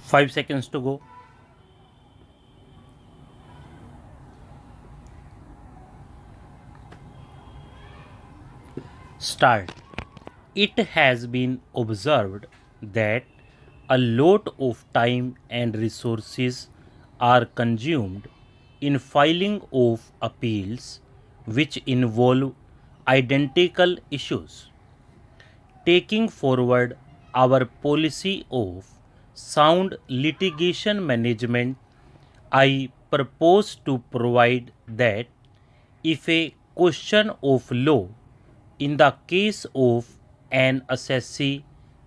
5 seconds to go. Start. It has been observed that a lot of time and resources are consumed in filing of appeals which involve identical issues. Taking forward our policy of sound litigation management, I propose to provide that if a question of law in the case of an assessee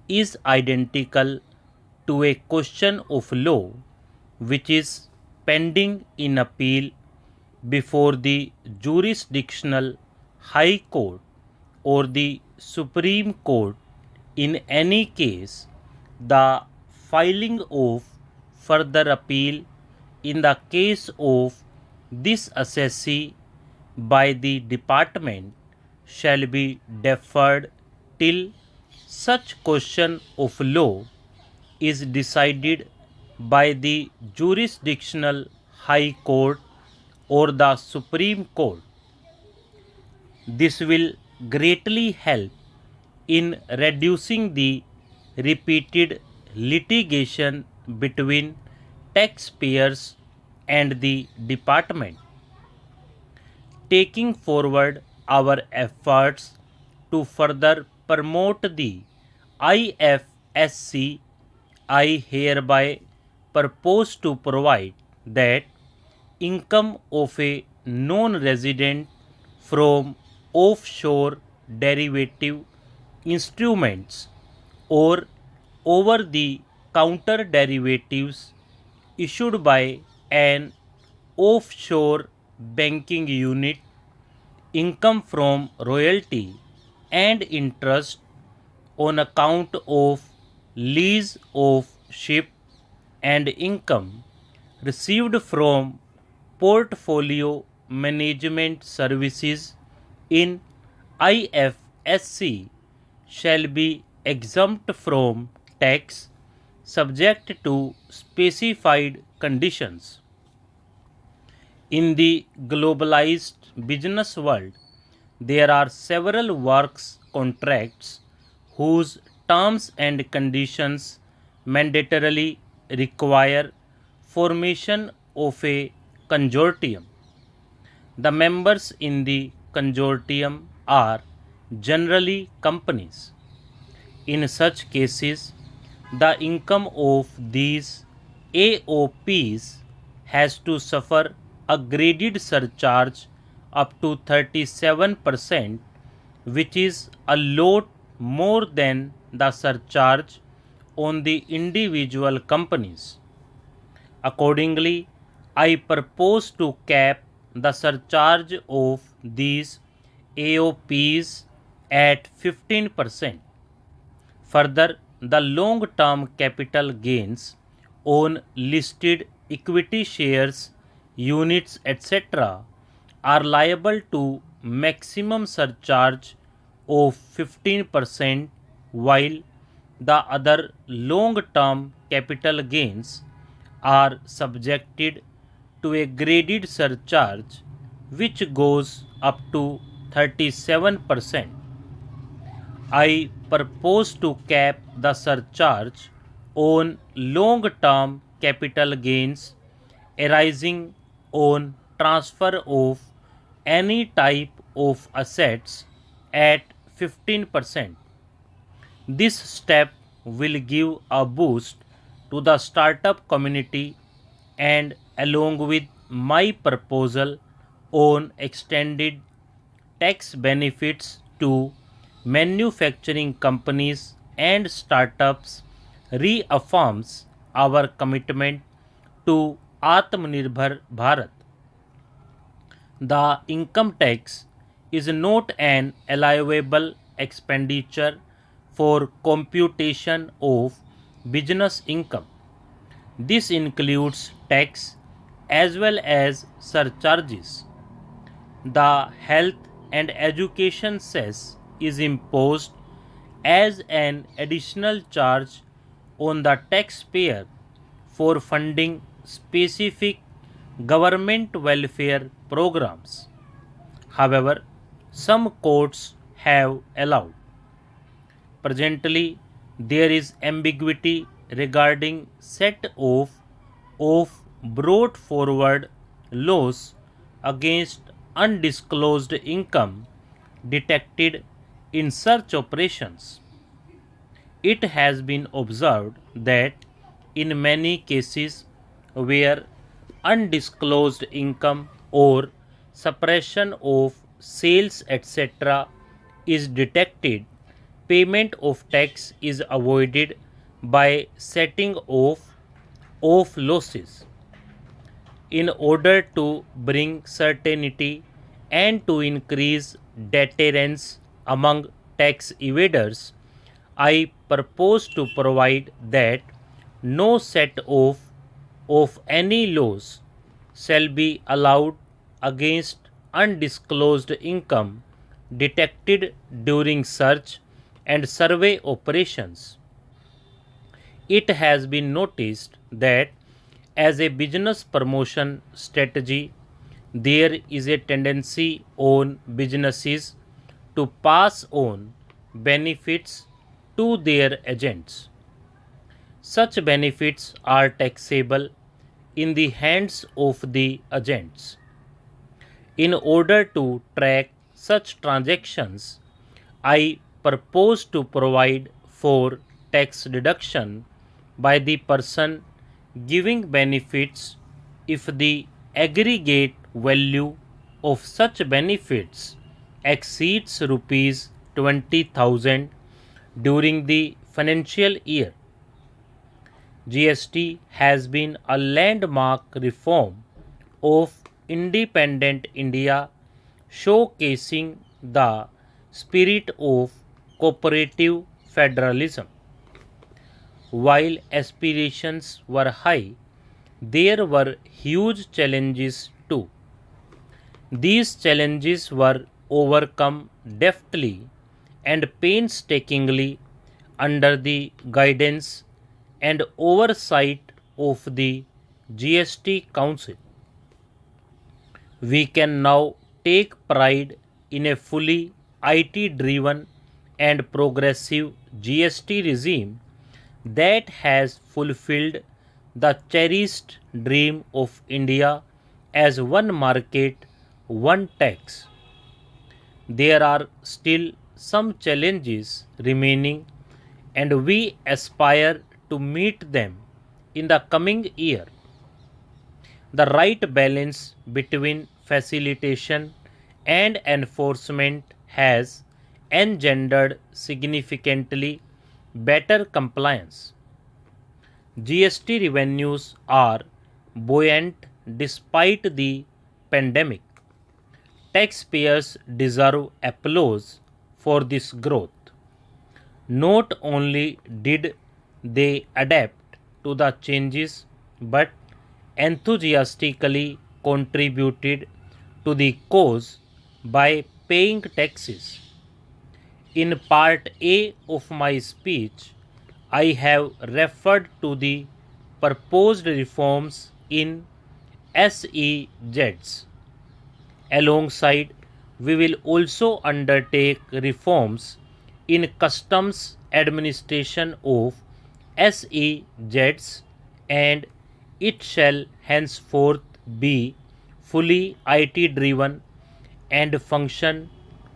is identical to a question of law which is pending in appeal before the jurisdictional High Court or the Supreme Court, in any case, the filing of further appeal in the case of this assessee by the department shall be deferred till such question of law is decided by the jurisdictional High Court or the Supreme Court. This will greatly help in reducing the repeated litigation between taxpayers and the department. Taking forward our efforts to further promote the IFSC, I hereby propose to provide that income of a non-resident from offshore derivative instruments or over the counter derivatives issued by an offshore banking unit, income from royalty and interest on account of lease of ship, and income received from portfolio management services in IFSC shall be exempt from tax subject to specified conditions. In the globalized business world, there are several works contracts whose terms and conditions mandatorily require formation of a consortium. The members in the consortium are generally companies. In such cases, the income of these AOPs has to suffer a graded surcharge up to 37%, which is a lot more than the surcharge on the individual companies. Accordingly, I propose to cap the surcharge of these AOPs at 15%. Further, the long-term capital gains on listed equity shares, units, etc. are liable to maximum surcharge of 15%, while the other long-term capital gains are subjected to a graded surcharge which goes up to 37%. I propose to cap the surcharge on long-term capital gains arising on transfer of any type of assets at 15%. This step will give a boost to the startup community, and along with my proposal on extended tax benefits to manufacturing companies and startups, reaffirms our commitment to Atmanirbhar Bharat. The income tax is not an allowable expenditure for computation of business income. This includes tax as well as surcharges. The health and education cess is imposed as an additional charge on the taxpayer for funding specific government welfare programs. However, some courts have allowed. Presently, there is ambiguity regarding set-off of brought forward laws against undisclosed income detected in search operations. It has been observed that in many cases where undisclosed income or suppression of sales etc. is detected, payment of tax is avoided by setting off losses. In order to bring certainty and to increase deterrence among tax evaders, I propose to provide that no set off of any loss shall be allowed against undisclosed income detected during search and survey operations. It has been noticed that as a business promotion strategy, there is a tendency on businesses to pass on benefits to their agents. Such benefits are taxable in the hands of the agents. In order to track such transactions, I propose to provide for tax deduction by the person giving benefits if the aggregate value of such benefits exceeds rupees 20,000 during the financial year. GST has been a landmark reform of independent India, showcasing the spirit of cooperative federalism. While aspirations were high, there were huge challenges too. These challenges were overcome deftly and painstakingly under the guidance and oversight of the GST Council. We can now take pride in a fully IT driven and progressive GST regime that has fulfilled the cherished dream of India as one market, one tax. There are still some challenges remaining, and we aspire to meet them in the coming year. The right balance between facilitation and enforcement has engendered significantly better compliance. GST revenues are buoyant despite the pandemic. Taxpayers deserve applause for this growth. Not only did they adapt to the changes but enthusiastically contributed to the cause by paying taxes. In part A of my speech, I have referred to the proposed reforms in SEZs. Alongside, we will also undertake reforms in customs administration of SEZs, and it shall henceforth be fully IT driven and function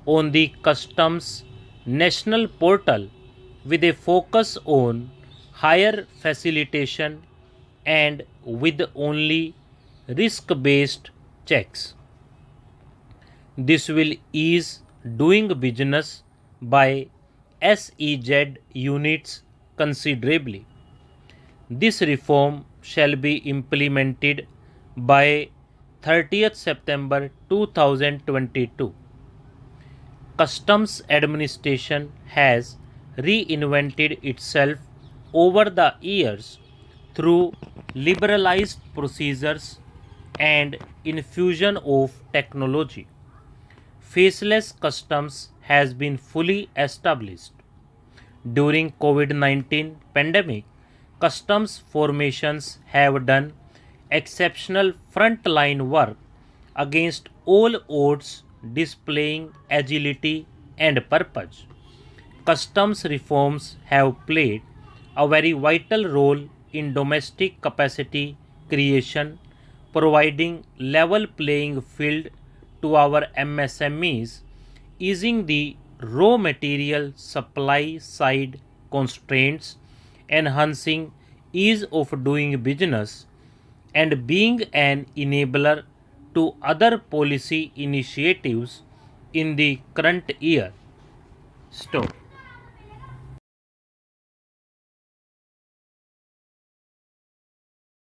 on the customs national portal with a focus on higher facilitation and with only risk based checks. This will ease doing business by SEZ units considerably. This reform shall be implemented by 30th September 2022. Customs administration has reinvented itself over the years through liberalized procedures and infusion of technology. Faceless customs has been fully established. During COVID-19 pandemic, customs formations have done exceptional frontline work against all odds, displaying agility and purpose. Customs reforms have played a very vital role in domestic capacity creation, providing level playing field to our MSMEs, easing the raw material supply side constraints, enhancing ease of doing business, and being an enabler to other policy initiatives in the current year. Stop.